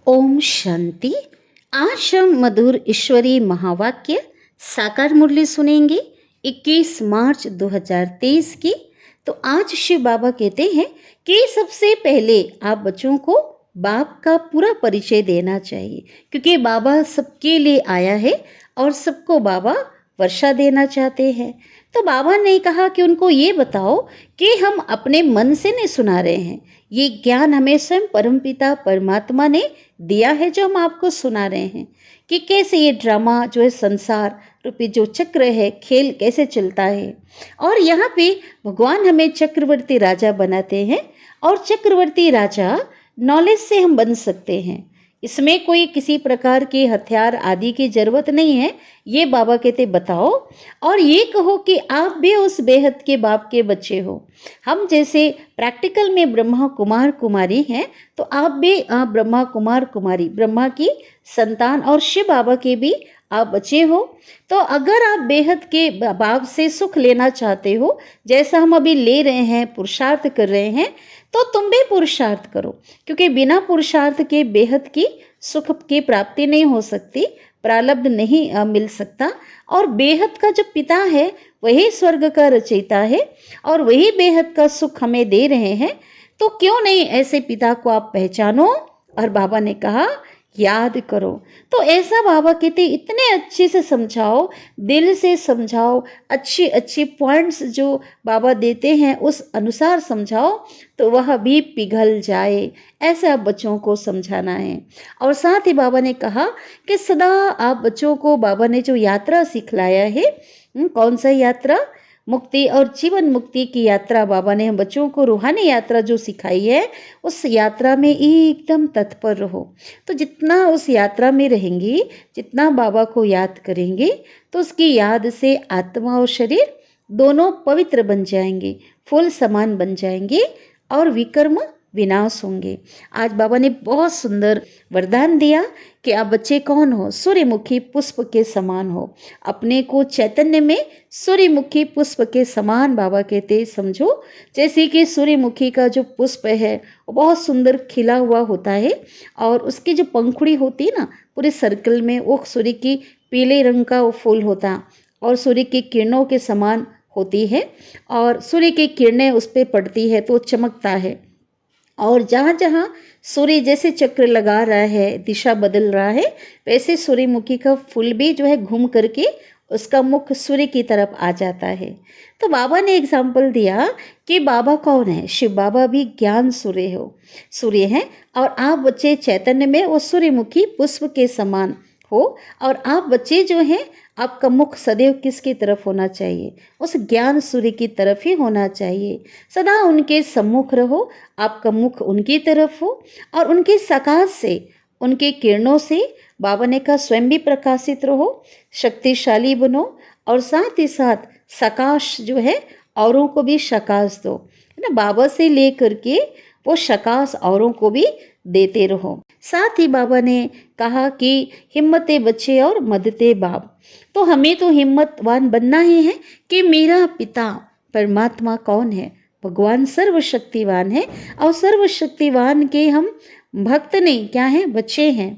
ओम शांति। आज हम मधुर ईश्वरी महावाक्य साकार मुरली सुनेंगे 21 मार्च 2023 की। तो आज शिव बाबा कहते हैं कि सबसे पहले आप बच्चों को बाप का पूरा परिचय देना चाहिए, क्योंकि बाबा सबके लिए आया है और सबको बाबा वर्षा देना चाहते हैं। तो बाबा ने कहा कि उनको ये बताओ कि हम अपने मन से नहीं सुना रहे हैं, ये ज्ञान हमें स्वयं परमपिता परमात्मा ने दिया है जो हम आपको सुना रहे हैं कि कैसे ये ड्रामा जो है संसार रूपी जो चक्र है, खेल कैसे चलता है। और यहाँ पे भगवान हमें चक्रवर्ती राजा बनाते हैं और चक्रवर्ती राजा नॉलेज से हम बन सकते हैं। इसमें कोई किसी प्रकार के हथियार आदि की जरूरत नहीं है। ये बाबा कहते बताओ और ये कहो कि आप भी उस बेहद के बाप के बच्चे हो। हम जैसे प्रैक्टिकल में ब्रह्मा कुमार कुमारी हैं, तो आप भी ब्रह्मा कुमार कुमारी ब्रह्मा की संतान और शिव बाबा के भी आप बच्चे हो। तो अगर आप बेहद के बाप से सुख लेना चाहते हो, जैसा हम अभी ले रहे हैं, पुरुषार्थ कर रहे हैं, तो तुम भी पुरुषार्थ करो, क्योंकि बिना पुरुषार्थ के बेहद की सुख की प्राप्ति नहीं हो सकती, प्रारब्ध नहीं मिल सकता। और बेहद का जो पिता है वही स्वर्ग का रचयिता है और वही बेहद का सुख हमें दे रहे हैं। तो क्यों नहीं ऐसे पिता को आप पहचानो। और बाबा ने कहा याद करो। तो ऐसा बाबा कहते इतने अच्छे से समझाओ, दिल से समझाओ, अच्छी अच्छी पॉइंट्स जो बाबा देते हैं उस अनुसार समझाओ तो वह भी पिघल जाए। ऐसे आप बच्चों को समझाना है। और साथ ही बाबा ने कहा कि सदा आप बच्चों को बाबा ने जो यात्रा सिखलाया है, कौन सा यात्रा, मुक्ति और जीवन मुक्ति की यात्रा, बाबा ने हम बच्चों को रूहानी यात्रा जो सिखाई है, उस यात्रा में एकदम तत्पर रहो। तो जितना उस यात्रा में रहेंगी, जितना बाबा को याद करेंगे, तो उसकी याद से आत्मा और शरीर दोनों पवित्र बन जाएंगे, फूल समान बन जाएंगे और विकर्म विनाश होंगे। आज बाबा ने बहुत सुंदर वरदान दिया कि आप बच्चे कौन हो, सूर्यमुखी पुष्प के समान हो। अपने को चैतन्य में सूर्यमुखी पुष्प के समान बाबा कहते समझो। जैसे कि सूर्यमुखी का जो पुष्प है वो बहुत सुंदर खिला हुआ होता है और उसकी जो पंखुड़ी होती है ना, पूरे सर्कल में वो सूर्य की पीले रंग का वो फूल होता और सूर्य की किरणों के समान होती है और सूर्य की किरणें उस पर पड़ती है तो चमकता है। और जहाँ जहाँ सूर्य जैसे चक्र लगा रहा है, दिशा बदल रहा है, वैसे सूर्यमुखी का फूल भी जो है घूम करके उसका मुख सूर्य की तरफ आ जाता है। तो बाबा ने एग्जाम्पल दिया कि बाबा कौन है, शिव बाबा भी ज्ञान सूर्य है और आप बच्चे चैतन्य में वो सूर्यमुखी पुष्प के समान हो। और आप बच्चे जो हैं, आपका मुख सदैव किसकी तरफ होना चाहिए, उस ज्ञान सूर्य की तरफ ही होना चाहिए। सदा उनके सम्मुख रहो, आपका मुख उनकी तरफ हो और उनके सकाश से, उनके किरणों से बाबा ने कहा स्वयं भी प्रकाशित रहो, शक्तिशाली बनो और साथ ही साथ सकाश जो है औरों को भी सकाश दो, है ना। बाबा से लेकर के वो सकाश औरों को भी देते रहो। साथ ही बाबा ने कहा कि हिम्मते बच्चे और मदते बाप। तो हमें तो हिम्मतवान बनना ही है कि मेरा पिता परमात्मा कौन है, भगवान सर्वशक्तिवान है और सर्वशक्तिवान के हम भक्त नहीं क्या हैं, बच्चे हैं।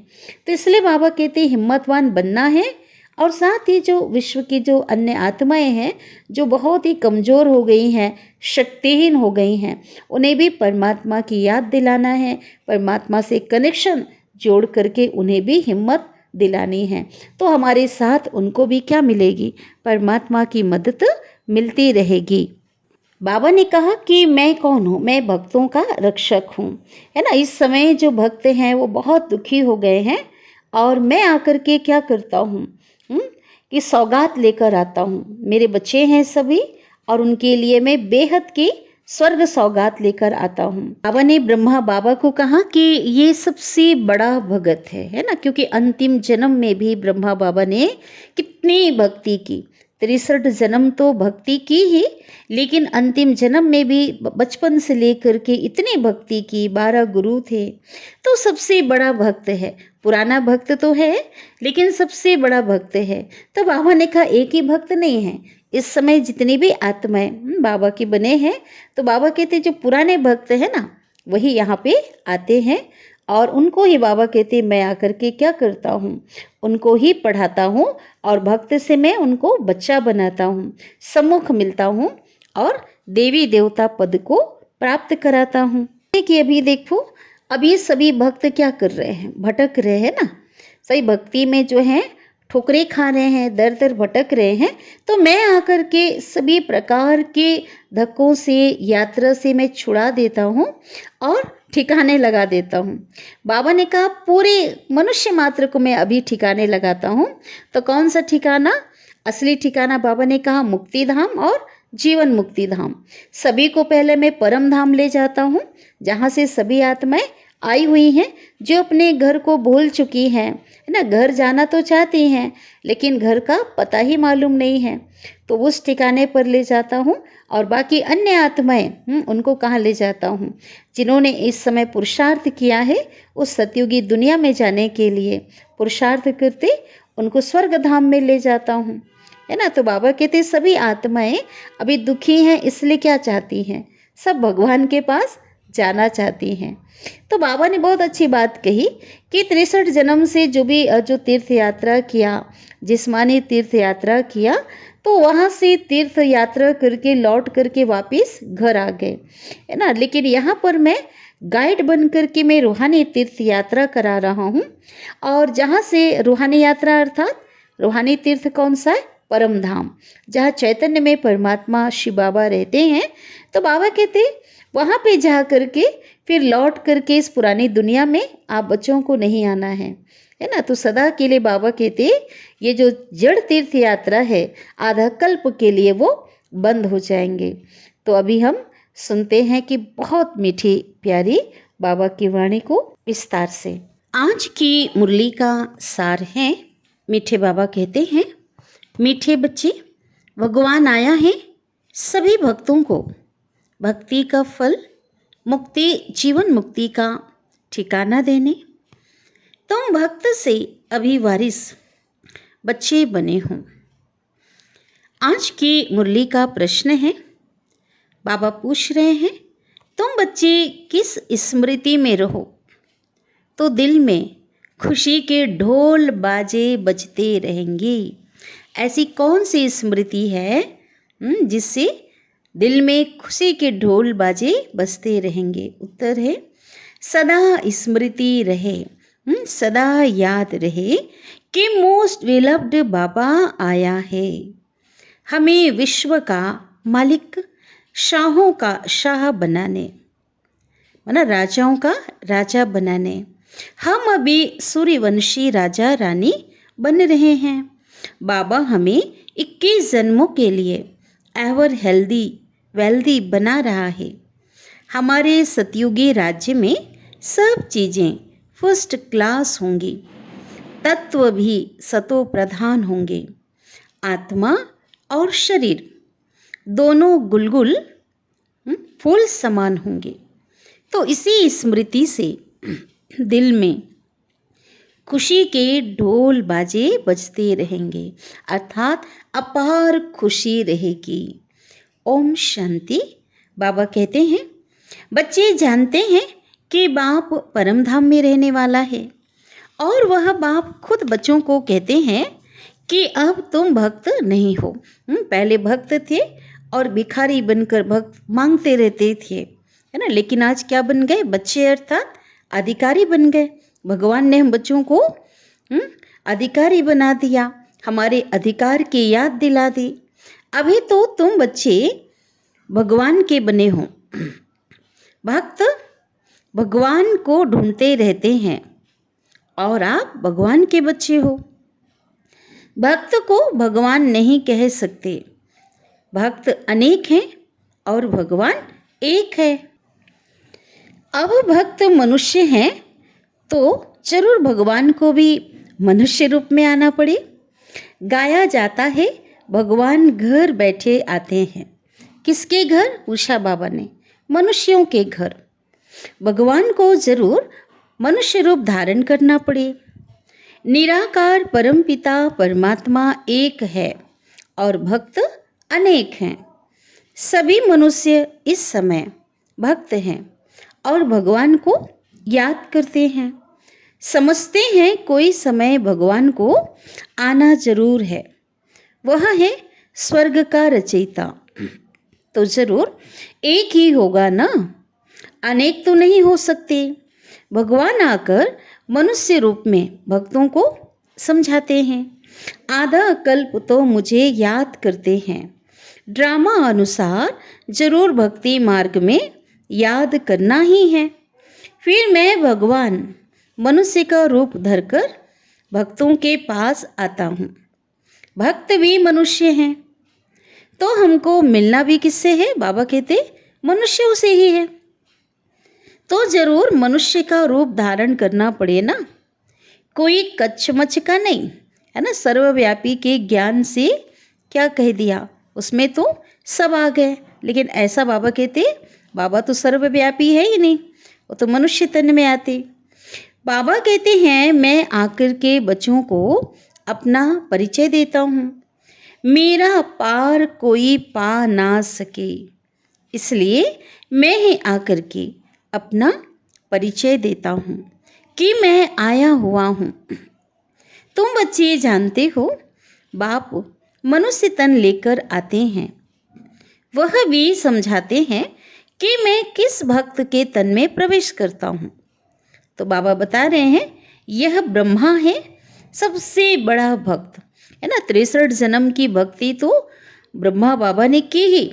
तो इसलिए बाबा कहते हिम्मतवान बनना है। और साथ ही जो विश्व की जो अन्य आत्माएं हैं जो बहुत ही कमज़ोर हो गई हैं, शक्तिहीन हो गई हैं, उन्हें भी परमात्मा की याद दिलाना है, परमात्मा से कनेक्शन जोड़ करके उन्हें भी हिम्मत दिलानी है। तो हमारे साथ उनको भी क्या मिलेगी, परमात्मा की मदद मिलती रहेगी। बाबा ने कहा कि मैं कौन हूँ, मैं भक्तों का रक्षक हूँ, है ना। इस समय जो भक्त हैं वो बहुत दुखी हो गए हैं और मैं आकर के क्या करता हूँ कि सौगात लेकर आता हूँ। मेरे बच्चे हैं सभी और उनके लिए मैं बेहद की स्वर्ग सौगात लेकर आता हूँ। बाबा ने ब्रह्मा बाबा को कहा कि ये सबसे बड़ा भगत है ना, क्योंकि अंतिम जन्म में भी ब्रह्मा बाबा ने कितनी भक्ति की, 63 जन्म तो भक्ति की ही, लेकिन अंतिम जन्म में भी बचपन से लेकर के इतनी भक्ति की, 12 गुरु थे। तो सबसे बड़ा भक्त है, पुराना भक्त तो है लेकिन सबसे बड़ा भक्त है। तो बाबा ने कहा एक ही भक्त नहीं है, इस समय जितनी भी आत्माएं बाबा के बने हैं, तो बाबा कहते जो पुराने भक्त हैं ना वही यहाँ पे आते हैं और उनको ही बाबा कहते मैं आकर के क्या करता हूँ, उनको ही पढ़ाता हूँ और भक्त से मैं उनको बच्चा बनाता हूँ, सम्मुख मिलता हूँ और देवी देवता पद को प्राप्त कराता हूँ। कि अभी देखो, अभी सभी भक्त क्या कर रहे हैं, भटक रहे हैं ना, सही भक्ति में जो है ठोकरे खा रहे हैं, दर दर भटक रहे हैं। तो मैं आकर के सभी प्रकार के धक्कों से, यात्रा से मैं छुड़ा देता हूँ और ठिकाने लगा देता हूँ। बाबा ने कहा पूरे मनुष्य मात्र को मैं अभी ठिकाने लगाता हूँ। तो कौन सा ठिकाना? असली ठिकाना बाबा ने कहा मुक्ति धाम और जीवन मुक्ति धाम। सभी को पहले मैं परम धाम ले जाता हूँ, जहाँ से सभी आत्माएं आई हुई हैं, जो अपने घर को भूल चुकी हैं, है ना। घर जाना तो चाहती हैं, लेकिन घर का पता ही मालूम नहीं है। तो उस ठिकाने पर ले जाता हूँ। और बाकी अन्य आत्माएं उनको कहाँ ले जाता हूँ? जिन्होंने इस समय पुरुषार्थ किया है उस सतयुगी दुनिया में जाने के लिए पुरुषार्थ करते, उनको स्वर्ग धाम में ले जाता हूँ, है ना। तो बाबा कहते सभी आत्माएं अभी दुखी हैं, इसलिए क्या चाहती हैं? सब भगवान के पास जाना चाहती हैं। तो बाबा ने बहुत अच्छी बात कही कि 63 जन्म से जो तीर्थ यात्रा किया, जिस्मानी तीर्थ यात्रा किया, तो वहाँ से तीर्थ यात्रा करके लौट करके वापस घर आ गए, है ना। लेकिन यहाँ पर मैं गाइड बन करके मैं रूहानी तीर्थ यात्रा करा रहा हूँ। और जहाँ से रूहानी यात्रा अर्थात रूहानी तीर्थ कौन सा है? परम धाम, जहाँ चैतन्य में परमात्मा शिव बाबा रहते हैं। तो बाबा कहते वहाँ पे जा करके फिर लौट करके इस पुरानी दुनिया में आप बच्चों को नहीं आना है ना। तो सदा के लिए बाबा कहते ये जो जड़ तीर्थ यात्रा है आधा कल्प के लिए वो बंद हो जाएंगे। तो अभी हम सुनते हैं कि बहुत मीठी प्यारी बाबा की वाणी को विस्तार से। आज की मुरली का सार है, मीठे बाबा कहते हैं, मीठे बच्चे, भगवान आया है सभी भक्तों को भक्ति का फल, मुक्ति, जीवन मुक्ति का ठिकाना देने। तुम भक्त से अभी वारिस बच्चे बने हो। आज की मुरली का प्रश्न है, बाबा पूछ रहे हैं तुम बच्चे किस स्मृति में रहो तो दिल में खुशी के ढोल बाजे बजते रहेंगे। ऐसी कौन सी स्मृति है जिससे दिल में खुशी के ढोल बाजे बजते रहेंगे? उत्तर है सदा स्मृति रहे, सदा याद रहे कि मोस्ट विलव्ड बाबा आया है हमें विश्व का मालिक, शाहों का शाह बनाने, माना राजाओं का राजा बनाने। हम अभी सूर्यवंशी राजा रानी बन रहे हैं। बाबा हमें 21 जन्मों के लिए एवर हेल्दी वेल्दी बना रहा है। हमारे सतयुगी राज्य में सब चीज़ें फर्स्ट क्लास होंगी, तत्व भी सतो प्रधान होंगे, आत्मा और शरीर दोनों गुलगुल फूल समान होंगे। तो इसी स्मृति से दिल में खुशी के ढोल बाजे बजते रहेंगे, अर्थात अपार खुशी रहेगी। ओम शांति। बाबा कहते हैं बच्चे जानते हैं कि बाप परम धाम में रहने वाला है और वह बाप खुद बच्चों को कहते हैं कि अब तुम भक्त नहीं हो। पहले भक्त थे और भिखारी बनकर भक्त मांगते रहते थे, है ना। लेकिन आज क्या बन गए? बच्चे अर्थात अधिकारी बन गए। भगवान ने हम बच्चों को अधिकारी बना दिया, हमारे अधिकार की याद दिला दी। अभी तो तुम बच्चे भगवान के बने हो। भक्त भगवान को ढूंढते रहते हैं और आप भगवान के बच्चे हो। भक्त को भगवान नहीं कह सकते। भक्त अनेक हैं और भगवान एक है। अब भक्त मनुष्य हैं तो जरूर भगवान को भी मनुष्य रूप में आना पड़े। गाया जाता है भगवान घर बैठे आते हैं। किसके घर? पूछा बाबा ने। मनुष्यों के घर। भगवान को जरूर मनुष्य रूप धारण करना पड़े। निराकार परमपिता परमात्मा एक है और भक्त अनेक हैं। सभी मनुष्य इस समय भक्त हैं और भगवान को याद करते हैं, समझते हैं कोई समय भगवान को आना जरूर है। वह है स्वर्ग का रचयिता। तो जरूर एक ही होगा ना, अनेक तो नहीं हो सकते। भगवान आकर मनुष्य रूप में भक्तों को समझाते हैं। आधा कल्प तो मुझे याद करते हैं, ड्रामा अनुसार जरूर भक्ति मार्ग में याद करना ही है। फिर मैं भगवान मनुष्य का रूप धरकर भक्तों के पास आता हूँ। भक्त भी मनुष्य हैं, तो हमको मिलना भी किससे है? बाबा कहते मनुष्यों से ही है। तो जरूर मनुष्य का रूप धारण करना पड़े ना, कोई कच्छ-मच्छ का नहीं है ना। सर्वव्यापी के ज्ञान से क्या कह दिया, उसमें तो सब आ गए। लेकिन ऐसा बाबा कहते, बाबा तो सर्वव्यापी है ही नहीं, वो तो मनुष्य तन में आते। बाबा कहते हैं मैं आकर के बच्चों को अपना परिचय देता हूँ, मेरा पार कोई पा ना सके, इसलिए मैं ही आकर के अपना परिचय देता हूँ कि मैं आया हुआ हूँ। तुम बच्चे जानते हो बाप मनुष्य तन लेकर आते हैं, वह भी समझाते हैं कि मैं किस भक्त के तन में प्रवेश करता हूँ। तो बाबा बता रहे हैं यह ब्रह्मा है, सबसे बड़ा भक्त है ना। 63 जन्म की भक्ति तो ब्रह्मा बाबा ने की ही,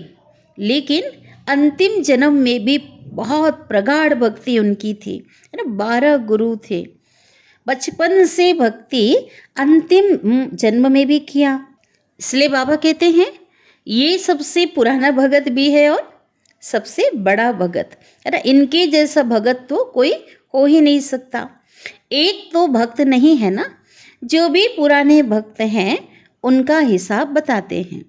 लेकिन अंतिम जन्म में भी बहुत प्रगाढ़ भक्ति उनकी थी है ना। 12 गुरु थे, बचपन से भक्ति अंतिम जन्म में भी किया। इसलिए बाबा कहते हैं ये सबसे पुराना भगत भी है और सबसे बड़ा भगत है ना। इनके जैसा भगत तो कोई हो ही नहीं सकता। एक तो भक्त नहीं है ना, जो भी पुराने भक्त हैं उनका हिसाब बताते हैं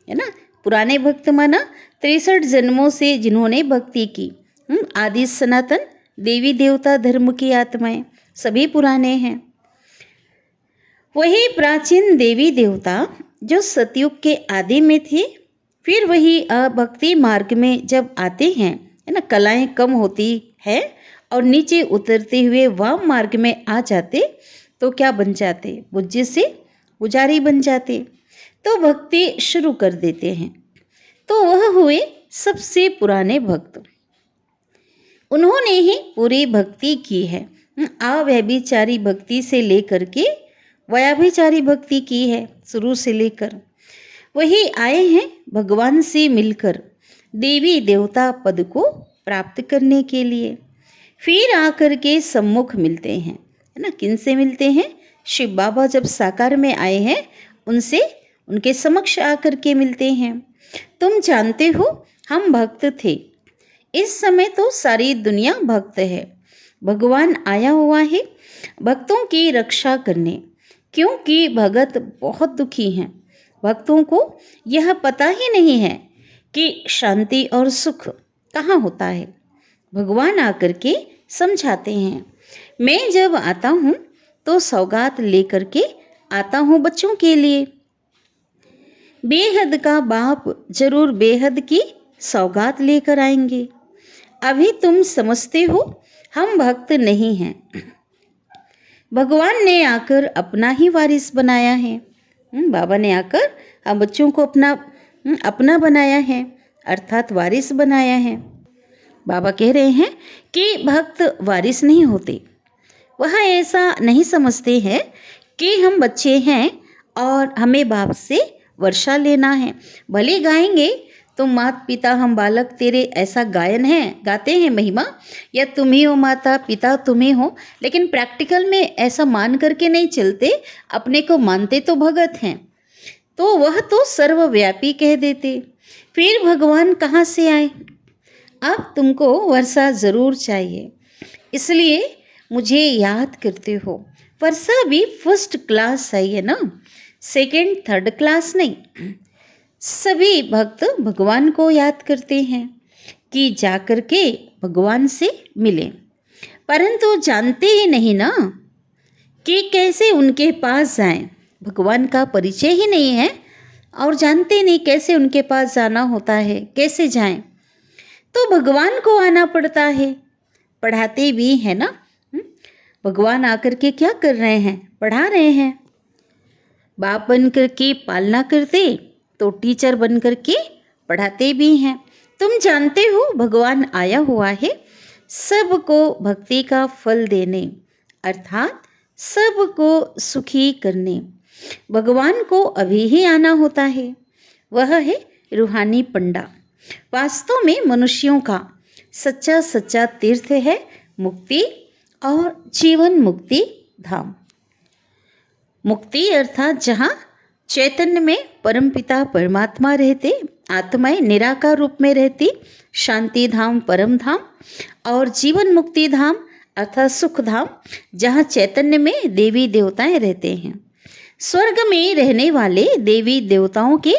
है ना। पुराने भक्त माना 63 जन्मों से जिन्होंने भक्ति की, आदि सनातन देवी देवता धर्म की आत्माएं सभी पुराने हैं। वही प्राचीन देवी देवता जो सतयुग के आदि में थे, फिर वही भक्ति मार्ग में जब आते हैं है ना, कलाएं कम होती है और नीचे उतरते हुए वाम मार्ग में आ जाते तो क्या बन जाते? बुज्जे से पुजारी बन जाते, तो भक्ति शुरू कर देते हैं। तो वह हुए सबसे पुराने भक्त, उन्होंने ही पूरी भक्ति की है। अव्यभिचारी भक्ति से लेकर के वयाभिचारी भक्ति की है, शुरू से लेकर। वही आए हैं भगवान से मिलकर देवी देवता पद को प्राप्त करने के लिए। फिर आकर के सम्मुख मिलते हैं है ना। किन से मिलते हैं? शिव बाबा जब साकार में आए हैं उनसे, उनके समक्ष आकर के मिलते हैं। तुम जानते हो हम भक्त थे, इस समय तो सारी दुनिया भक्त है। भगवान आया हुआ है भक्तों की रक्षा करने, क्योंकि भगत बहुत दुखी हैं। भक्तों को यह पता ही नहीं है कि शांति और सुख कहाँ होता है। भगवान आकर के समझाते हैं। मैं जब आता हूँ तो सौगात लेकर के आता हूँ बच्चों के लिए। बेहद का बाप जरूर बेहद की सौगात लेकर आएंगे। अभी तुम समझते हो हम भक्त नहीं हैं, भगवान ने आकर अपना ही वारिस बनाया है। बाबा ने आकर हम बच्चों को अपना बनाया है, अर्थात वारिस बनाया है। बाबा कह रहे हैं कि भक्त वारिस नहीं होते। वह ऐसा नहीं समझते हैं कि हम बच्चे हैं और हमें बाप से वर्षा लेना है। भले गाएंगे तुम माता पिता हम बालक तेरे, ऐसा गायन है, गाते हैं महिमा, या तुम ही हो माता पिता तुम्हें हो, लेकिन प्रैक्टिकल में ऐसा मान करके नहीं चलते, अपने को मानते तो भगत हैं। तो वह तो सर्वव्यापी कह देते। फिर भगवान कहाँ से आए? अब तुमको वर्षा जरूर चाहिए, इसलिए मुझे याद करते हो। वर्षा भी फर्स्ट क्लास चाहिए ना, सेकंड थर्ड क्लास नहीं। सभी भक्त भगवान को याद करते हैं कि जाकर के भगवान से मिले, परंतु जानते ही नहीं ना कि कैसे उनके पास जाएं। भगवान का परिचय ही नहीं है और जानते नहीं कैसे उनके पास जाना होता है, कैसे जाएं। तो भगवान को आना पड़ता है, पढ़ाते भी हैं ना। भगवान आकर के क्या कर रहे हैं? पढ़ा रहे हैं। बाप बन करके पालना करते तो टीचर बन करके पढ़ाते भी हैं। तुम जानते हो भगवान आया हुआ है सबको भक्ति का फल देने, अर्थात सबको सुखी करने। भगवान को अभी ही आना होता है, वह है रूहानी पंडा। वास्तव में मनुष्यों का सच्चा सच्चा तीर्थ है मुक्ति और जीवन मुक्ति धाम। मुक्ति अर्थात जहाँ चैतन्य में परमपिता परमात्मा रहते, आत्माएं निराकार रूप में रहती, शांति धाम परम धाम। और जीवन मुक्ति धाम अर्थात सुख धाम, जहाँ चैतन्य में देवी देवताएं रहते हैं। स्वर्ग में रहने वाले देवी देवताओं के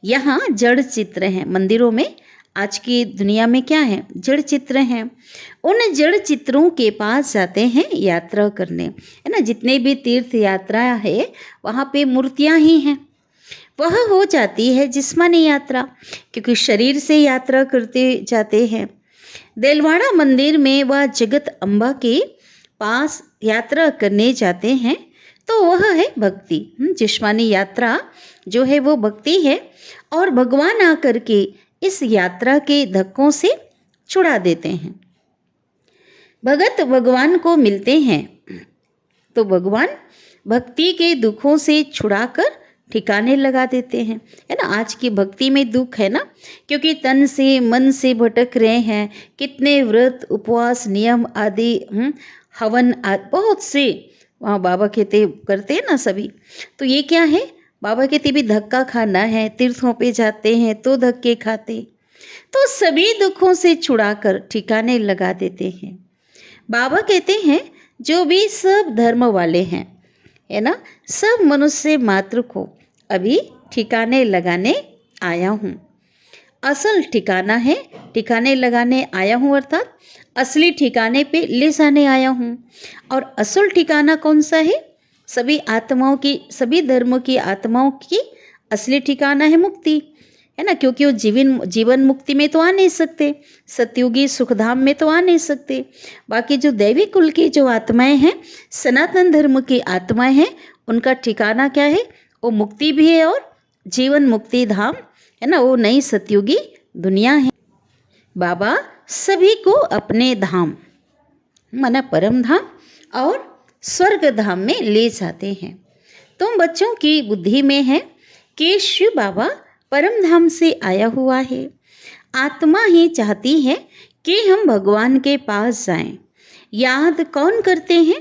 यहाँ जड़ चित्र हैं। मंदिरों में आज की दुनिया में क्या है? जड़ चित्र हैं। उन जड़ चित्रों के पास जाते हैं यात्रा करने, है ना। जितने भी तीर्थ यात्रा है वहाँ पे मूर्तियाँ ही हैं। वह हो जाती है जिस्मानी यात्रा, क्योंकि शरीर से यात्रा करते जाते हैं। देलवाड़ा मंदिर में वह जगत अम्बा के पास यात्रा करने जाते हैं, तो वह है भक्ति। जिस्मानी यात्रा जो है वो भक्ति है, और भगवान आकर के इस यात्रा के धक्कों से छुड़ा देते हैं। भगत भगवान को मिलते हैं तो भगवान भक्ति के दुखों से छुड़ाकर ठिकाने लगा देते हैं, है ना। आज की भक्ति में दुख है ना, क्योंकि तन से मन से भटक रहे हैं। कितने व्रत उपवास नियम आदि हवन बहुत से वहाँ बाबा कहते करते हैं ना सभी। तो ये क्या है? बाबा कहते भी धक्का खाना है, तीर्थों पे जाते हैं तो धक्के खाते, तो सभी दुखों से छुड़ाकर ठिकाने लगा देते हैं। बाबा कहते हैं जो भी सब धर्म वाले हैं, है ना, सब मनुष्य मात्र को अभी ठिकाने लगाने आया हूँ। असल ठिकाना है, ठिकाने लगाने आया हूँ, अर्थात असली ठिकाने पे ले जाने आया हूँ। और असल ठिकाना कौन सा है? सभी आत्माओं की, सभी धर्मों की आत्माओं की असली ठिकाना है मुक्ति, है ना। क्योंकि वो जीवन मुक्ति में तो आ नहीं सकते, सतयुगी सुखधाम में तो आ नहीं सकते। बाकी जो दैवी कुल की जो आत्माएं हैं, सनातन धर्म की आत्माएं हैं, उनका ठिकाना क्या है? वो मुक्ति भी है और जीवन मुक्ति धाम, है ना। वो नई सतयुगी दुनिया है। बाबा सभी को अपने धाम माना परम धाम और स्वर्ग धाम में ले जाते हैं। तुम बच्चों की बुद्धि में है कि शिव बाबा परम धाम से आया हुआ है। आत्मा ही चाहती है कि हम भगवान के पास जाएं। याद कौन करते हैं?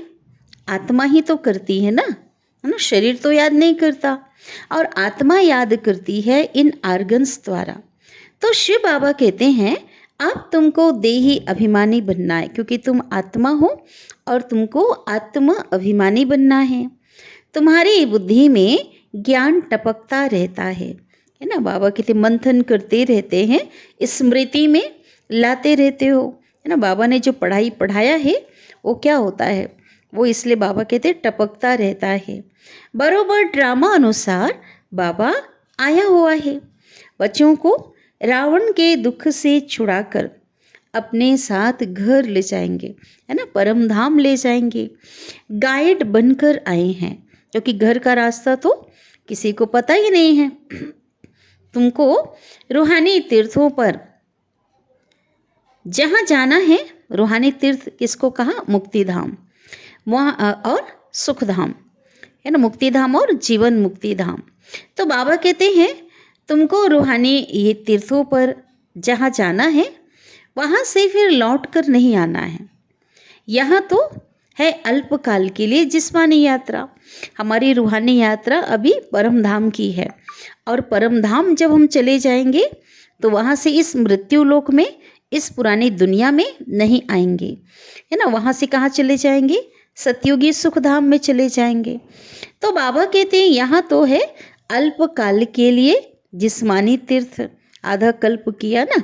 आत्मा ही तो करती है ना, शरीर तो याद नहीं करता, और आत्मा याद करती है इन आर्गन्स द्वारा। तो शिव बाबा कहते हैं अब तुमको देही अभिमानी बनना है, क्योंकि तुम आत्मा हो और तुमको आत्मा अभिमानी बनना है। तुम्हारी बुद्धि में ज्ञान टपकता रहता है ना। बाबा कहते मंथन करते रहते हैं, स्मृति में लाते रहते हो, है ना। बाबा ने जो पढ़ाई पढ़ाया है वो क्या होता है? वो इसलिए बाबा कहते टपकता रहता है। बरोबर ड्रामा अनुसार बाबा आया हुआ है। बच्चों को रावण के दुख से छुड़ाकर अपने साथ घर ले जाएंगे, है ना, परम धाम ले जाएंगे। गाइड बनकर आए हैं, क्योंकि घर का रास्ता तो किसी को पता ही नहीं है। तुमको रूहानी तीर्थों पर जहाँ जाना है, रूहानी तीर्थ किसको कहा? मुक्ति धाम, वहाँ और सुख धाम, है ना, मुक्ति धाम और जीवन मुक्ति धाम। तो बाबा कहते हैं तुमको रूहानी ये तीर्थों पर जहाँ जाना है वहाँ से फिर लौट कर नहीं आना है। यहाँ तो है अल्पकाल के लिए जिस्मानी यात्रा। हमारी रूहानी यात्रा अभी परम धाम की है, और परम धाम जब हम चले जाएंगे तो वहाँ से इस मृत्यु लोक में, इस पुरानी दुनिया में नहीं आएंगे, है ना। वहाँ से कहाँ चले जाएंगे? सतयुगी सुख धाम में चले जाएंगे। तो बाबा कहते हैं यहाँ तो है अल्पकाल के लिए जिस्मानी तीर्थ, आधा कल्प किया ना,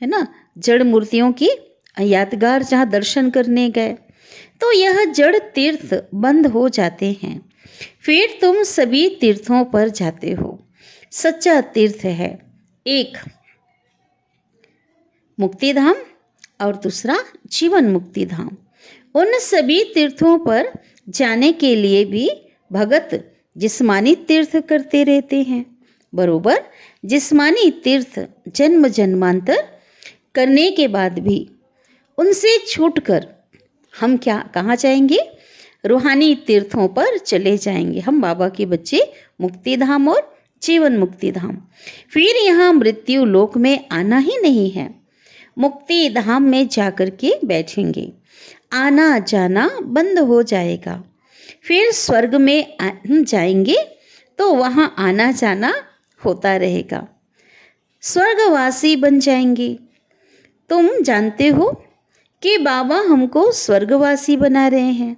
है ना, जड़ मूर्तियों की यादगार जहाँ दर्शन करने गए, तो यह जड़ तीर्थ बंद हो जाते हैं। फिर तुम सभी तीर्थों पर जाते हो। सच्चा तीर्थ है एक मुक्ति धाम और दूसरा जीवन मुक्ति धाम। उन सभी तीर्थों पर जाने के लिए भी भगत जिस्मानी तीर्थ करते रहते हैं। बरोबर, जिस्मानी तीर्थ जन्म जन्मांतर करने के बाद भी उनसे छूटकर हम कहाँ जाएंगे? रूहानी तीर्थों पर चले जाएंगे। हम बाबा के बच्चे मुक्ति धाम और जीवन मुक्ति धाम। फिर यहाँ मृत्यु लोक में आना ही नहीं है। मुक्ति धाम में जाकर के बैठेंगे, आना जाना बंद हो जाएगा। फिर स्वर्ग में जाएंगे तो वहाँ आना जाना होता रहेगा, स्वर्गवासी बन जाएंगे। तुम जानते हो कि बाबा हमको स्वर्गवासी बना रहे हैं।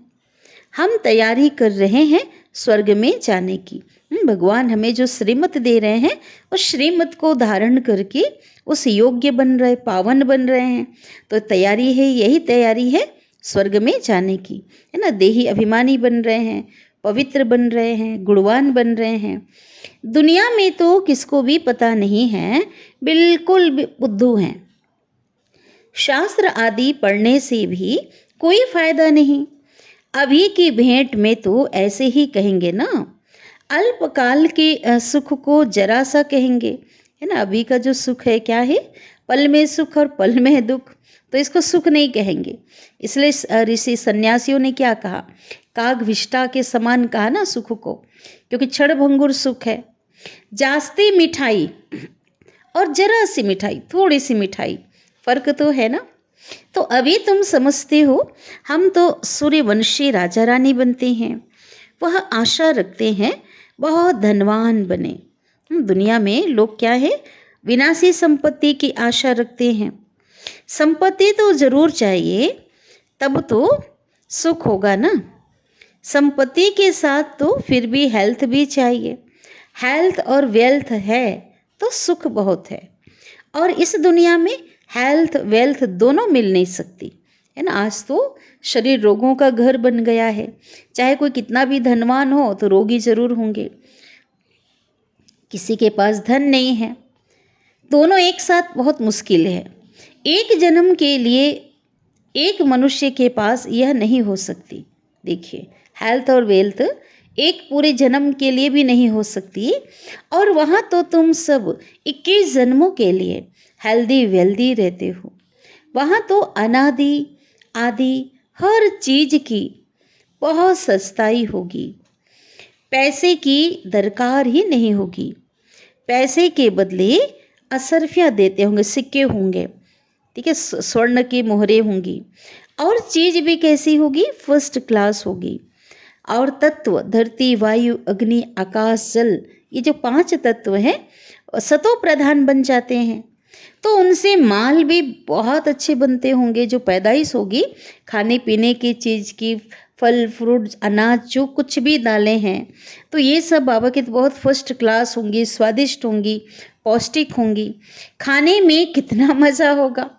हम तैयारी कर रहे हैं स्वर्ग में जाने की। भगवान हमें जो श्रीमत दे रहे हैं उस श्रीमत को धारण करके उस योग्य बन रहे, पावन बन रहे हैं। तो तैयारी है, यही तैयारी है स्वर्ग में जाने की, है ना। देही अभिमानी बन रहे हैं, पवित्र बन रहे हैं, गुणवान बन रहे हैं। दुनिया में तो किसको भी पता नहीं है, बिल्कुल बुद्धू हैं। शास्त्र आदि पढ़ने से भी कोई फायदा नहीं। अभी की भेंट में तो ऐसे ही कहेंगे ना, अल्पकाल के सुख को जरा सा कहेंगे, है ना। अभी का जो सुख है क्या है? पल में सुख और पल में दुख, तो इसको सुख नहीं कहेंगे। इसलिए ऋषि सन्यासियों ने क्या कहा? कागविष्टा के समान कहा ना सुख को, क्योंकि क्षणभंगुर सुख है। जास्ती मिठाई और जरा सी मिठाई, थोड़ी सी मिठाई, फर्क तो है ना। तो अभी तुम समझते हो हम तो सूर्यवंशी राजा रानी बनते हैं। वह आशा रखते हैं बहुत धनवान बने। दुनिया में लोग क्या है? विनाशी संपत्ति की आशा रखते हैं। संपत्ति तो जरूर चाहिए, तब तो सुख होगा ना। संपत्ति के साथ तो फिर भी हेल्थ भी चाहिए। हेल्थ और वेल्थ है तो सुख बहुत है। और इस दुनिया में हेल्थ वेल्थ दोनों मिल नहीं सकती, है ना। आज तो शरीर रोगों का घर बन गया है। चाहे कोई कितना भी धनवान हो तो रोगी जरूर होंगे। किसी के पास धन नहीं है, दोनों एक साथ बहुत मुश्किल है। एक जन्म के लिए एक मनुष्य के पास यह नहीं हो सकती। देखिए, हेल्थ और वेल्थ एक पूरे जन्म के लिए भी नहीं हो सकती। और वहाँ तो तुम सब 21 जन्मों के लिए हेल्दी वेल्दी रहते हो। वहाँ तो अनादि आदि हर चीज की बहुत सस्ताई होगी। पैसे की दरकार ही नहीं होगी। पैसे के बदले असरफियाँ देते होंगे, सिक्के होंगे, ठीक है, स्वर्ण की मोहरें होंगी। और चीज भी कैसी होगी? फर्स्ट क्लास होगी। और तत्व धरती वायु अग्नि आकाश जल, ये जो 5 तत्व हैं सतो प्रधान बन जाते हैं। तो उनसे माल भी बहुत अच्छे बनते होंगे। जो पैदाइश होगी खाने पीने की चीज़ की, फल फ्रूट अनाज जो कुछ भी दालें हैं, तो ये सब बाबा के तो बहुत फर्स्ट क्लास होंगी, स्वादिष्ट होंगी, पौष्टिक होंगी। खाने में कितना मज़ा होगा।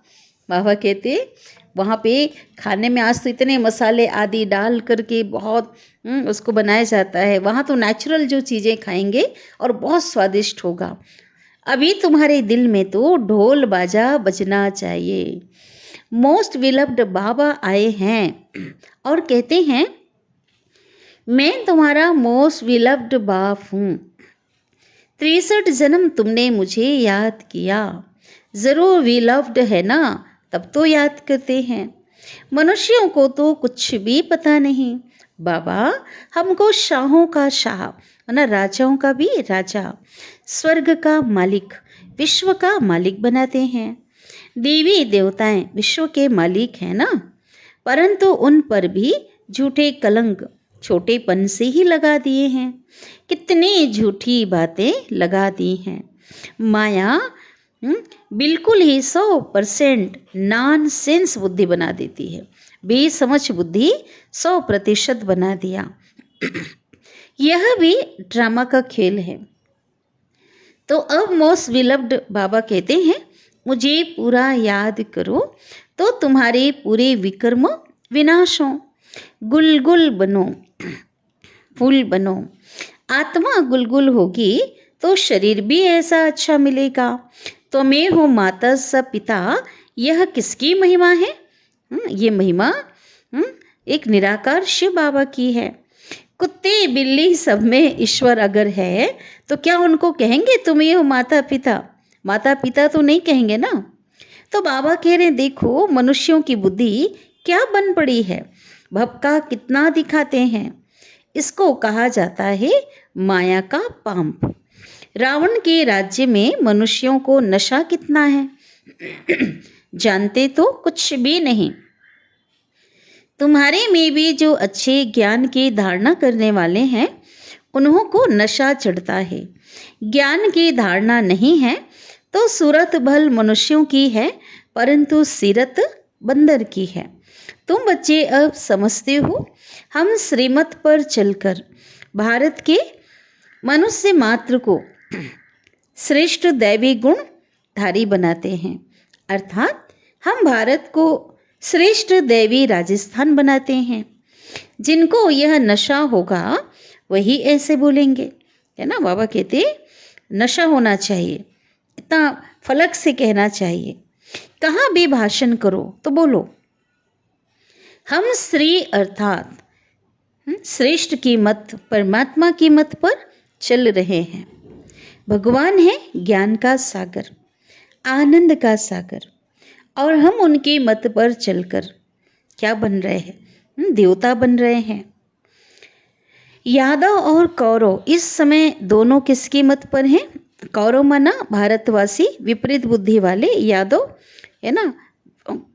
बाबा कहते वहाँ पे खाने में आज तो इतने मसाले आदि डाल करके बहुत उसको बनाया जाता है। वहाँ तो नेचुरल जो चीज़ें खाएंगे और बहुत स्वादिष्ट होगा। अभी तुम्हारे दिल में तो ढोल बाजा बजना चाहिए। मोस्ट विलव्ड बाबा आए हैं और कहते हैं मैं तुम्हारा मोस्ट विलव्ड बाप हूँ। 63 जन्म तुमने मुझे याद किया। जरूर विलव्ड है ना, तब तो याद करते हैं। मनुष्यों को तो कुछ भी पता नहीं। बाबा हमको शाहों का शाह, ना राजाओं का भी राजा, स्वर्ग का मालिक, विश्व का मालिक बनाते हैं। देवी देवताएं विश्व के मालिक हैं ना, परंतु उन पर भी झूठे कलंक छोटेपन से ही लगा दिए हैं। कितनी झूठी बातें लगा दी हैं। माया बिल्कुल ही 100% नॉनसेंस बुद्धि बना देती है। बेसमझ बुद्धि 100% बना दिया। यह भी ड्रामा का खेल है। तो अब मोस्ट विलव्ड बाबा कहते हैं मुझे पूरा याद करो तो तुम्हारे पूरे विकर्म विनाश हो। गुलगुल बनो, फूल बनो। आत्मा गुलगुल होगी तो शरीर भी ऐसा अच्छा मिलेगा। तो मैं हो माता स पिता, यह किसकी महिमा है? ये महिमा एक निराकार शिव बाबा की है। कुत्ते बिल्ली सब में ईश्वर अगर है तो क्या उनको कहेंगे तुम ये हो माता पिता? माता पिता तो नहीं कहेंगे ना। तो बाबा कह रहे देखो मनुष्यों की बुद्धि क्या बन पड़ी है, भपका कितना दिखाते हैं। इसको कहा जाता है माया का पांप। रावण के राज्य में मनुष्यों को नशा कितना है जानते तो कुछ भी नहीं। तुम्हारे में भी जो अच्छे ज्ञान की धारणा करने वाले हैं उन्हों को नशा चढ़ता है। ज्ञान की धारणा नहीं है तो सूरत भल मनुष्यों की है, परंतु सीरत बंदर की है। तुम बच्चे अब समझते हो, हम श्रीमत पर चलकर भारत के मनुष्य मात्र को श्रेष्ठ दैवी गुण धारी बनाते हैं, अर्थात हम भारत को श्रेष्ठ दैवी राजस्थान बनाते हैं। जिनको यह नशा होगा वही ऐसे बोलेंगे, है ना। बाबा कहते नशा होना चाहिए, इतना फलक से कहना चाहिए। कहाँ भी भाषण करो तो बोलो हम श्री अर्थात श्रेष्ठ की मत, परमात्मा की मत पर चल रहे हैं। भगवान है ज्ञान का सागर, आनंद का सागर, और हम उनकी मत पर चलकर क्या बन रहे हैं? देवता बन रहे हैं। यादव और कौरव इस समय दोनों किसकी मत पर हैं? कौरव माना भारतवासी विपरीत बुद्धि वाले, यादव है ना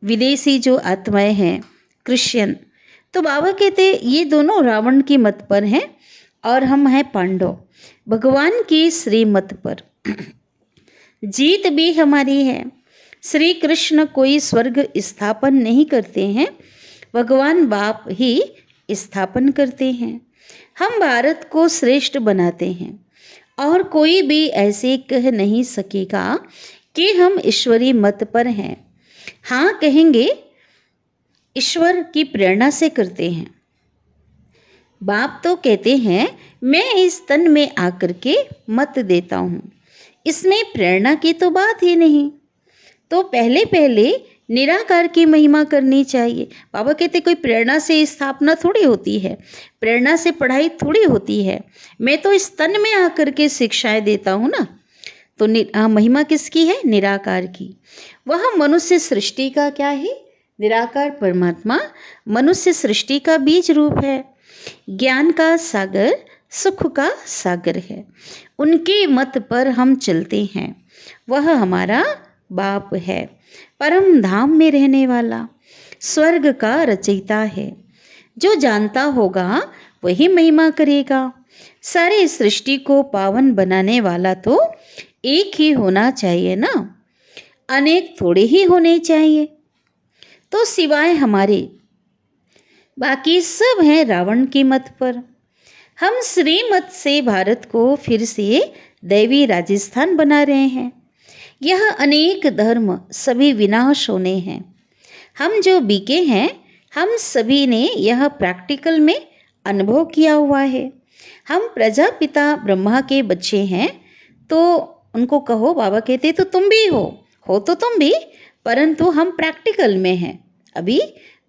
विदेशी जो आत्माएं हैं क्रिश्चियन। तो बाबा कहते ये दोनों रावण की मत पर हैं और हम हैं पांडव भगवान की श्री मत पर। जीत भी हमारी है। श्री कृष्ण कोई स्वर्ग स्थापन नहीं करते हैं, भगवान बाप ही स्थापन करते हैं। हम भारत को श्रेष्ठ बनाते हैं और कोई भी ऐसे कह नहीं सकेगा कि हम ईश्वरी मत पर हैं। हाँ कहेंगे ईश्वर की प्रेरणा से करते हैं। बाप तो कहते हैं मैं इस तन में आकर के मत देता हूँ, इसमें प्रेरणा की तो बात ही नहीं। तो पहले पहले निराकार की महिमा करनी चाहिए। बाबा कहते कोई प्रेरणा से स्थापना थोड़ी होती है, प्रेरणा से पढ़ाई थोड़ी होती है। मैं तो इस तन में आकर के शिक्षाएं देता हूँ ना। तो महिमा किसकी है? निराकार की। वह मनुष्य सृष्टि का क्या है? निराकार परमात्मा मनुष्य सृष्टि का बीज रूप है। ज्ञान का सागर, सुख का सागर है। उनकी मत पर हम चलते हैं। वह हमारा बाप है, परम धाम में रहने वाला, स्वर्ग का रचयिता है। जो जानता होगा वही महिमा करेगा। सारी सृष्टि को पावन बनाने वाला तो एक ही होना चाहिए ना, अनेक थोड़े ही होने चाहिए। तो सिवाय हमारे बाकी सब हैं रावण की मत पर। हम श्रीमत से भारत को फिर से दैवी राजस्थान बना रहे हैं। यह अनेक धर्म सभी विनाश होने हैं। हम जो बीके हैं हम सभी ने यह प्रैक्टिकल में अनुभव किया हुआ है। हम प्रजापिता ब्रह्मा के बच्चे हैं, तो उनको कहो, बाबा कहते तो तुम भी हो तो तुम भी, परंतु हम प्रैक्टिकल में हैं। अभी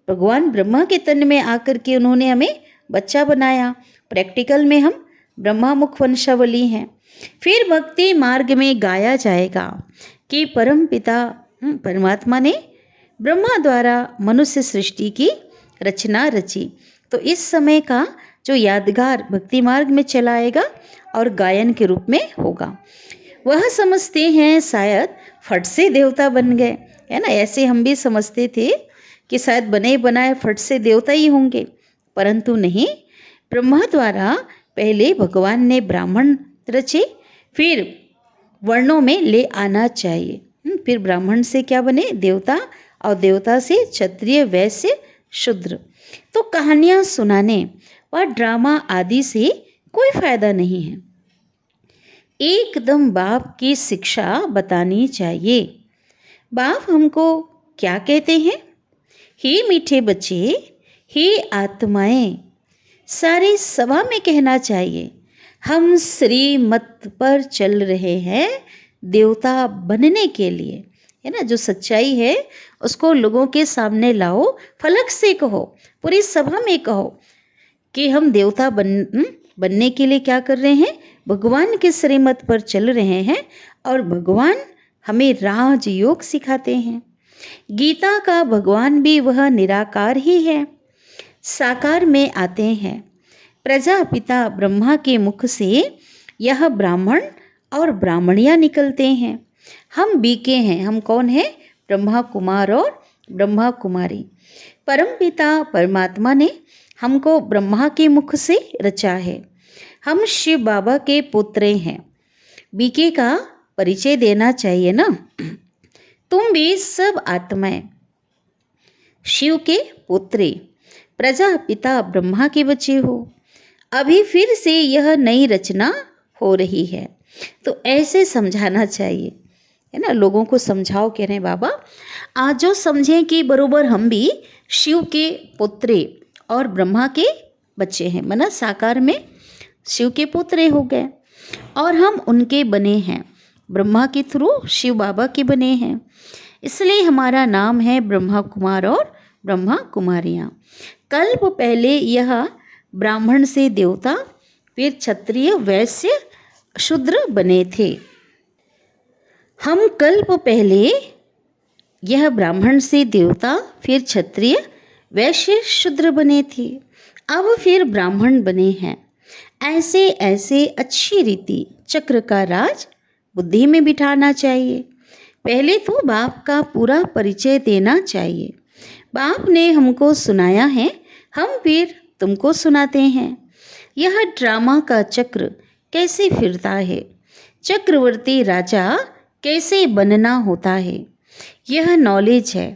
भगवान ब्रह्मा के तन में आकर के उन्होंने हमें बच्चा बनाया। प्रैक्टिकल में हम ब्रह्मा मुख वंशावली हैं। फिर भक्ति मार्ग में गाया जाएगा कि परम पिता परमात्मा ने ब्रह्मा द्वारा मनुष्य सृष्टि की रचना रची। तो इस समय का जो यादगार भक्ति मार्ग में चलाएगा और गायन के रूप में होगा। वह समझते हैं शायद फट से देवता बन गए, है ना। ऐसे हम भी समझते थे कि शायद बने बनाए फट से देवता ही होंगे, परंतु नहीं। ब्रह्मा द्वारा पहले भगवान ने ब्राह्मण रचे, फिर वर्णों में ले आना चाहिए। फिर ब्राह्मण से क्या बने? देवता, और देवता से क्षत्रिय, वैश्य, शूद्र। तो कहानियां सुनाने व ड्रामा आदि से कोई फायदा नहीं है। एकदम बाप की शिक्षा बतानी चाहिए। बाप हमको क्या कहते हैं? हे मीठे बच्चे, हे आत्माएं, सारी सभा में कहना चाहिए हम श्रीमत पर चल रहे हैं देवता बनने के लिए। है ना, जो सच्चाई है उसको लोगों के सामने लाओ, फलक से कहो, पूरी सभा में कहो कि हम देवता बनने के लिए क्या कर रहे हैं, भगवान के श्रीमत पर चल रहे हैं और भगवान हमें राजयोग सिखाते हैं। गीता का भगवान भी वह निराकार ही है, साकार में आते हैं। प्रजापिता ब्रह्मा के मुख से यह ब्राह्मण और ब्राह्मणियां निकलते हैं। हम बीके हैं, हम कौन है, ब्रह्मा कुमार और ब्रह्मा कुमारी। परमपिता परमात्मा ने हमको ब्रह्मा के मुख से रचा है। हम शिव बाबा के पुत्र हैं। बीके का परिचय देना चाहिए ना। तुम भी सब आत्माएं शिव के पुत्री, प्रजापिता ब्रह्मा के बच्चे हो। अभी फिर से यह नई रचना हो रही है, तो ऐसे समझाना चाहिए, है ना। लोगों को समझाओ, कह रहे हैं बाबा आज जो समझें कि बरोबर हम भी शिव के पुत्र और ब्रह्मा के बच्चे हैं, माना साकार में शिव के पुत्र हो गए और हम उनके बने हैं, ब्रह्मा के थ्रू शिव बाबा के बने हैं। इसलिए हमारा नाम है ब्रह्मा कुमार और ब्रह्मा कुमारियाँ। कल्प पहले यह ब्राह्मण से देवता, फिर क्षत्रिय, वैश्य, शूद्र बने थे। हम कल्प पहले यह ब्राह्मण से देवता, फिर क्षत्रिय, वैश्य, शूद्र बने थे, अब फिर ब्राह्मण बने हैं। ऐसे ऐसे अच्छी रीति चक्र का राज बुद्धि में बिठाना चाहिए। पहले तो बाप का पूरा परिचय देना चाहिए। बाप ने हमको सुनाया है, हम फिर तुमको सुनाते हैं। यह ड्रामा का चक्र कैसे फिरता है, चक्रवर्ती राजा कैसे बनना होता है, यह नॉलेज है।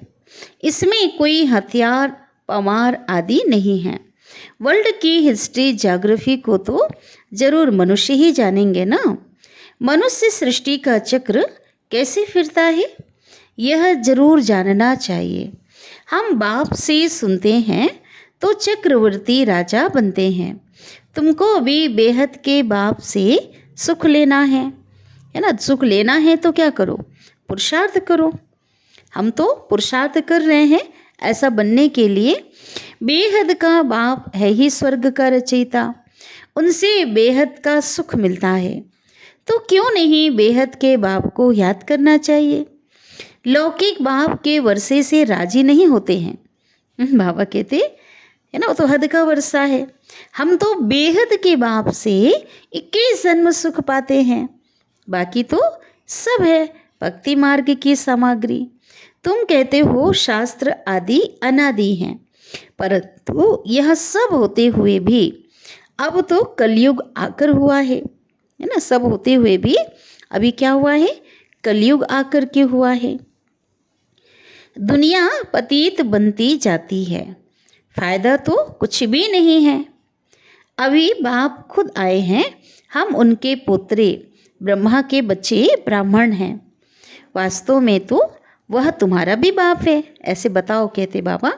इसमें कोई हथियार पमार आदि नहीं है। वर्ल्ड की हिस्ट्री ज्योग्राफी को तो जरूर मनुष्य ही जानेंगे ना। मनुष्य सृष्टि का चक्र कैसे फिरता है, यह जरूर जानना चाहिए। हम बाप से सुनते हैं तो चक्रवर्ती राजा बनते हैं। तुमको भी बेहद के बाप से सुख लेना है ना। सुख लेना है तो क्या करो, पुरुषार्थ करो। हम तो पुरुषार्थ कर रहे हैं ऐसा बनने के लिए। बेहद का बाप है ही स्वर्ग का रचयिता, उनसे बेहद का सुख मिलता है, तो क्यों नहीं बेहद के बाप को याद करना चाहिए। लौकिक बाप के वर्षे से राजी नहीं होते हैं। बाबा कहते है ना, वो तो हद का वर्षा है। हम तो बेहद के बाप से 21 जन्म सुख पाते हैं, बाकी तो सब है भक्ति मार्ग की सामग्री। तुम कहते हो शास्त्र आदि अनादि हैं, परंतु यह सब होते हुए भी अब तो कलयुग आकर हुआ है ना। सब होते हुए भी अभी क्या हुआ है, कलयुग आकर के हुआ है। दुनिया पतित बनती जाती है, फायदा तो कुछ भी नहीं है। अभी बाप खुद आए हैं, हम उनके पुत्र ब्रह्मा के बच्चे ब्राह्मण हैं। वास्तव में तो वह तुम्हारा भी बाप है, ऐसे बताओ, कहते बाबा।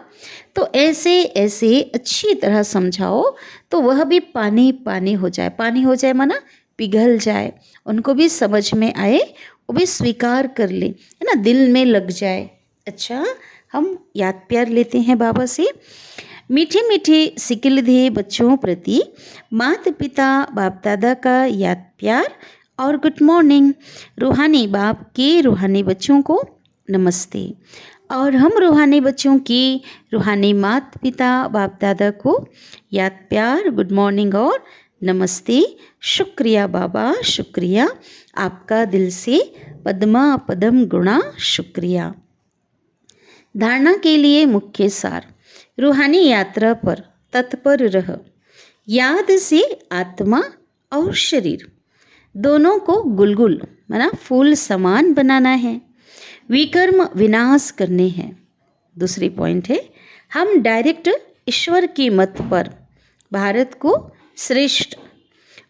तो ऐसे ऐसे अच्छी तरह समझाओ तो वह भी पानी पानी हो जाए। पानी हो जाए माना पिघल जाए, उनको भी समझ में आए, वो भी स्वीकार कर ले, है ना, दिल में लग जाए। अच्छा, हम याद प्यार लेते हैं बाबा से। मीठे मीठे सिकिलधे बच्चों प्रति माता पिता बाप दादा का याद प्यार और गुड मॉर्निंग। रूहानी बाप के रूहानी बच्चों को नमस्ते, और हम रूहानी बच्चों की रूहानी माता पिता बाप दादा को याद प्यार, गुड मॉर्निंग और नमस्ते। शुक्रिया बाबा, शुक्रिया आपका दिल से पद्मा पदम गुणा शुक्रिया। धारणा के लिए मुख्य सार। रूहानी यात्रा पर तत्पर रह। याद से आत्मा और शरीर दोनों को गुलगुल माना फूल समान बनाना है। विकर्म विनाश करने हैं। दूसरी पॉइंट है, हम डायरेक्ट ईश्वर की मत पर भारत को श्रेष्ठ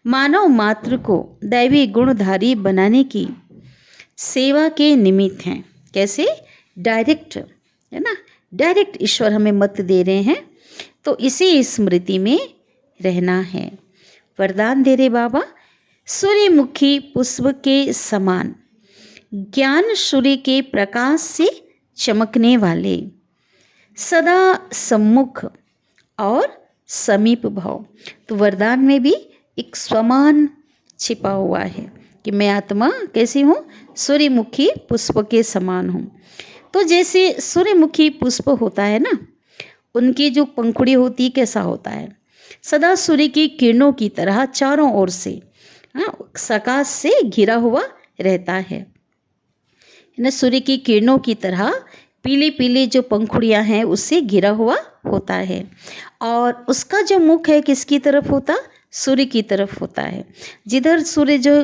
मानव मात्र को दैवी गुणधारी बनाने की सेवा के निमित्त हैं। कैसे, डायरेक्ट, है ना, डायरेक्ट ईश्वर हमें मत दे रहे हैं, तो इसी स्मृति में रहना है। वरदान दे रहे बाबा, सूर्यमुखी पुष्प के समान ज्ञान सूर्य के प्रकाश से चमकने वाले, सदा सम्मुख और समीप भाव। तो वरदान में भी एक स्वमान छिपा हुआ है कि मैं आत्मा कैसी हूँ, सूर्यमुखी पुष्प के समान हूँ। तो जैसे सूर्यमुखी पुष्प होता है ना, उनकी जो पंखुड़ी होती कैसा होता है, सदा सूर्य की किरणों की तरह चारों ओर से प्रकाश से घिरा हुआ रहता है ना। सूर्य की किरणों की तरह पीली पीली जो पंखुड़ियां हैं उससे घिरा हुआ होता है। और उसका जो मुख है किसकी तरफ होता, सूर्य की तरफ होता है। जिधर सूर्य जो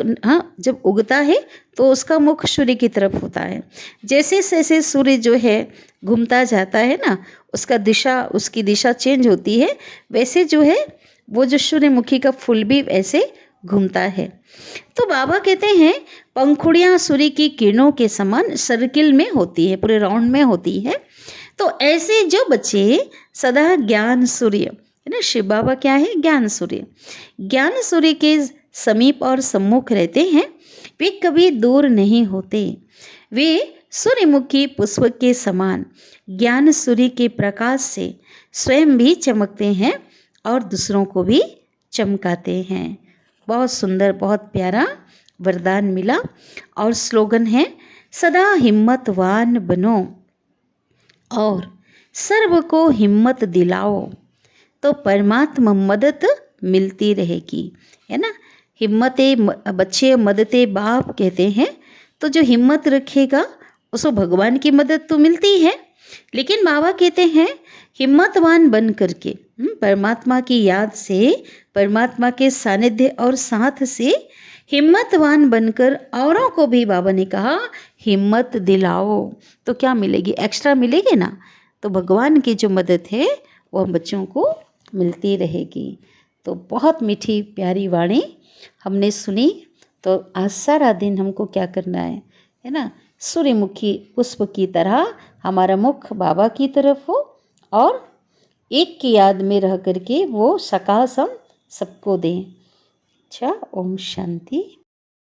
जब उगता है तो उसका मुख सूर्य की तरफ होता है। जैसे जैसे सूर्य जो है घूमता जाता है ना, उसकी दिशा चेंज होती है, वैसे जो है वो जो सूर्यमुखी का फूल भी वैसे घूमता है। तो बाबा कहते हैं पंखुड़ियां सूर्य की किरणों के समान सर्किल में होती है, पूरे राउंड में होती है। तो ऐसे जो बच्चे सदा ज्ञान सूर्य है ना, शिव बाबा क्या है, ज्ञान सूर्य, ज्ञान सूर्य के समीप और सम्मुख रहते हैं, वे कभी दूर नहीं होते। वे सूर्यमुखी पुष्प के समान ज्ञान सूर्य के प्रकाश से स्वयं भी चमकते हैं और दूसरों को भी चमकाते हैं। बहुत सुंदर, बहुत प्यारा वरदान मिला। और स्लोगन है, सदा हिम्मतवान बनो और सर्व को हिम्मत दिलाओ तो परमात्मा मदद मिलती रहेगी, है ना। हिम्मते बच्चे मददे बाप कहते हैं। तो जो हिम्मत रखेगा उसको भगवान की मदद तो मिलती है, लेकिन बाबा कहते हैं हिम्मतवान बन करके परमात्मा की याद से, परमात्मा के सानिध्य और साथ से हिम्मतवान बनकर औरों को भी बाबा ने कहा हिम्मत दिलाओ। तो क्या मिलेगी, एक्स्ट्रा मिलेगी ना। तो भगवान की जो मदद है वो हम बच्चों को मिलती रहेगी। तो बहुत मीठी प्यारी वाणी हमने सुनी। तो आज सारा दिन हमको क्या करना है ना, सूर्यमुखी पुष्प की तरह हमारा मुख बाबा की तरफ हो और एक की याद में रह करके वो सकाश हम सबको दें। अच्छा, ओम शांति।